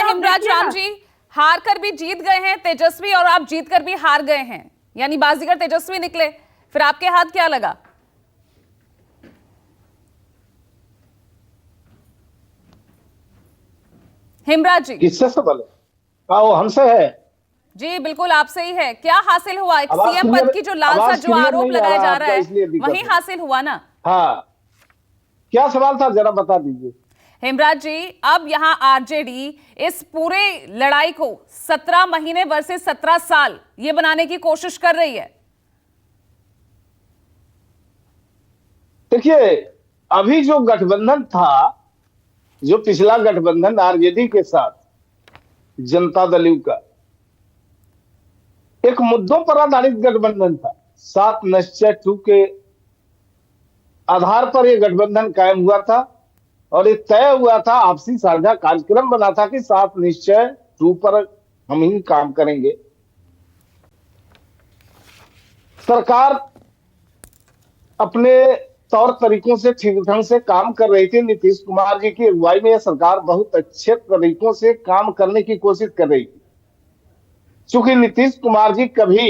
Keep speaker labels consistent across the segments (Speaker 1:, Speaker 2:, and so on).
Speaker 1: हिमराज राम जी, हार कर भी जीत गए हैं तेजस्वी, और आप जीत कर भी हार गए हैं, यानी बाजीगर तेजस्वी निकले। फिर आपके हाथ क्या लगा? हिमराज जी,
Speaker 2: किससे सवाल है? वो हमसे है
Speaker 1: जी बिल्कुल आपसे ही है। क्या हासिल हुआ? एक
Speaker 2: आवाज
Speaker 1: सीएम पद की जो लालसा,
Speaker 2: आवाज
Speaker 1: जो
Speaker 2: क्लियर
Speaker 1: आरोप
Speaker 2: नहीं आ
Speaker 1: लगाया
Speaker 2: रहा
Speaker 1: जा
Speaker 2: आपका,
Speaker 1: रहा है,
Speaker 2: इसलिए दिक्कत
Speaker 1: वही
Speaker 2: है।
Speaker 1: हासिल हुआ ना?
Speaker 2: हाँ, क्या सवाल था जरा बता दीजिए।
Speaker 1: हेमराज जी, अब यहां आरजेडी इस पूरे लड़ाई को 17 महीने वर्सेस 17 साल ये बनाने की कोशिश कर रही है।
Speaker 2: देखिए, अभी जो गठबंधन था, जो पिछला गठबंधन आरजेडी के साथ जनता दल यू का, एक मुद्दों पर आधारित गठबंधन था। 7 निश्चय 2 के आधार पर यह गठबंधन कायम हुआ था और ये तय हुआ था, आपसी साझा कार्यक्रम बना था कि 7 निश्चय 2 पर हम ही काम करेंगे। सरकार अपने तौर तरीकों से ठीक ढंग से काम कर रही थी। नीतीश कुमार जी की अगुवाई में यह सरकार बहुत अच्छे तरीकों से काम करने की कोशिश कर रही थी। चूंकि नीतीश कुमार जी कभी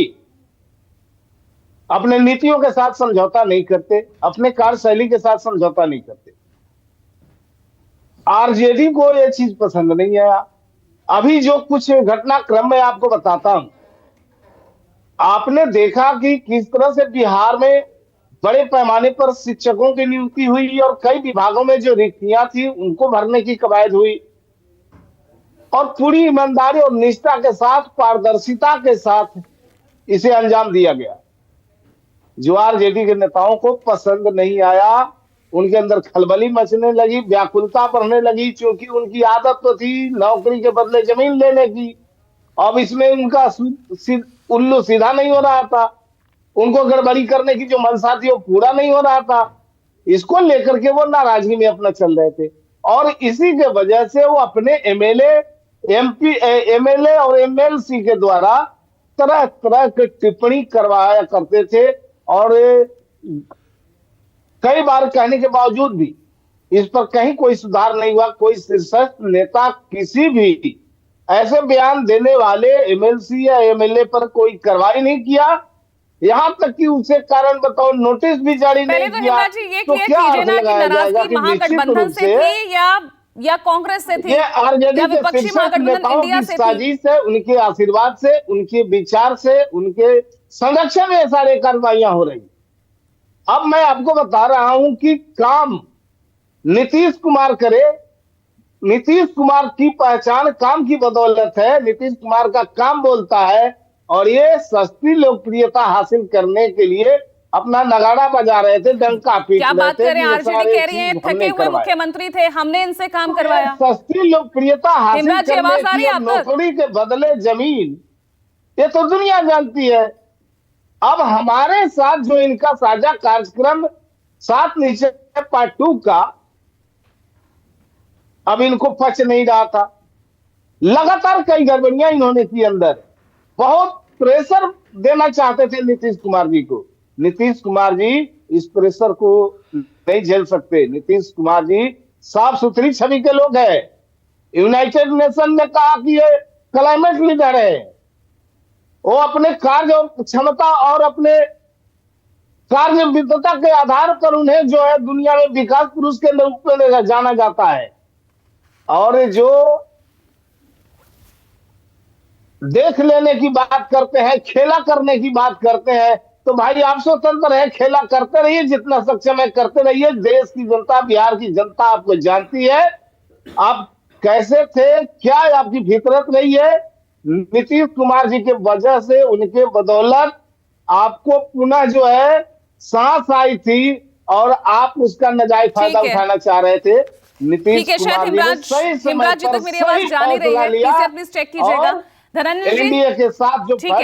Speaker 2: अपने नीतियों के साथ समझौता नहीं करते, अपने कार्यशैली के साथ समझौता नहीं करते। आरजेडी को यह चीज पसंद नहीं आया। अभी जो कुछ घटनाक्रम मैं आपको बताता हूं, आपने देखा कि किस तरह से बिहार में बड़े पैमाने पर शिक्षकों की नियुक्ति हुई और कई विभागों में जो रिक्तियां थी उनको भरने की कवायद हुई, और पूरी ईमानदारी और निष्ठा के साथ, पारदर्शिता के साथ इसे अंजाम दिया गया। जो आरजेडी के नेताओं को पसंद नहीं आया, उनके अंदर खलबली मचने लगी, व्याकुलता बढ़ने लगी, क्योंकि उनकी आदत तो थी नौकरी के बदले जमीन लेने की। अब इसमें उनका उल्लू सीधा नहीं हो रहा था, उनको गड़बड़ी करने की जो मंशा थी वो पूरा नहीं हो रहा था। इसको लेकर के वो नाराजगी में अपना चल रहे थे, और इसी के वजह से वो अपने एमएलए और एमएलसी के द्वारा तरह तरह की टिप्पणी करवाया करते थे, और कई बार कहने के बावजूद भी इस पर कहीं कोई सुधार नहीं हुआ। कोई शीर्षस्थ नेता किसी भी ऐसे बयान देने वाले एमएलसी या एमएलए पर कोई कार्रवाई नहीं किया, यहां तक कि उसे कारण बताओ नोटिस भी जारी नहीं
Speaker 1: तो
Speaker 2: किया।
Speaker 1: जी ये
Speaker 2: तो
Speaker 1: क्लियर
Speaker 2: क्या
Speaker 1: कीजिए
Speaker 2: अर्थ
Speaker 1: ना कि
Speaker 2: लगाया जाएगा
Speaker 1: नाराजगी
Speaker 2: कि निश्चित
Speaker 1: महागठबंधन
Speaker 2: रूप
Speaker 1: से थी या कांग्रेस से थी,
Speaker 2: ये आरजेडी
Speaker 1: या
Speaker 2: के
Speaker 1: विपक्षी
Speaker 2: शीर्षस्थ
Speaker 1: महागठबंधन
Speaker 2: नेताओं
Speaker 1: इंडिया
Speaker 2: की
Speaker 1: से थी?
Speaker 2: साजिश से, उनके आशीर्वाद से, उनके विचार से, उनके संरक्षण में सारे कार्रवाइयां हो रही। अब मैं आपको बता रहा हूं कि काम नीतीश कुमार करे। नीतीश कुमार की पहचान काम की बदौलत है। नीतीश कुमार का काम बोलता है, और ये सस्ती लोकप्रियता हासिल करने के लिए अपना नगाड़ा बजा रहे थे, डंका पीट
Speaker 1: क्या
Speaker 2: रहे
Speaker 1: बात
Speaker 2: थे
Speaker 1: करें,
Speaker 2: कि ये
Speaker 1: आरजेडी
Speaker 2: सारे
Speaker 1: कह रही है
Speaker 2: चीज
Speaker 1: थके
Speaker 2: हमने
Speaker 1: हुए
Speaker 2: करवाए।
Speaker 1: मुख्यमंत्री थे, हमने इनसे काम
Speaker 2: तो
Speaker 1: करवाया।
Speaker 2: सस्ती लोकप्रियता हासिल
Speaker 1: हिमराज जी,
Speaker 2: करने
Speaker 1: आवाज आ रही
Speaker 2: की
Speaker 1: है
Speaker 2: और
Speaker 1: आप तक?
Speaker 2: नौकरी के बदले जमीन, ये तो दुनिया जानती है। अब हमारे साथ जो इनका साझा कार्यक्रम 7 निश्चय पार्ट 2 का, अब इनको पच नहीं रहा था। लगातार कई गड़बड़ियां इन्होंने की अंदर, बहुत प्रेशर देना चाहते थे नीतीश कुमार जी को। नीतीश कुमार जी इस प्रेशर को नहीं झेल सकते। नीतीश कुमार जी साफ सुथरी छवि के लोग हैं। यूनाइटेड नेशन ने कहा कि ये क्लाइमेट लीडर है। वो अपने कार्य क्षमता और अपने कार्य विद्वता के आधार पर उन्हें जो है दुनिया में विकास पुरुष के रूप में जाना जाता है। और जो देख लेने की बात करते हैं, खेला करने की बात करते हैं, तो भाई आप स्वतंत्र है, खेला करते रहिए, जितना सक्षम है करते रहिए। देश की जनता, बिहार की जनता आपको जानती है आप कैसे थे, क्या आपकी फितरत रही है। नीतीश कुमार जी के वजह से, उनके बदौलत आपको पुनः जो है सांस आई थी, और आप उसका नाजायज फायदा उठाना चाह रहे थे। नीतीश कुमार जी ने सही समय पर
Speaker 1: मेरी आवाज जा नहीं रही है, प्लीज चेक कीजिएगा। धनंजय जी,
Speaker 2: एनडीए के साथ जो
Speaker 1: ठीक है।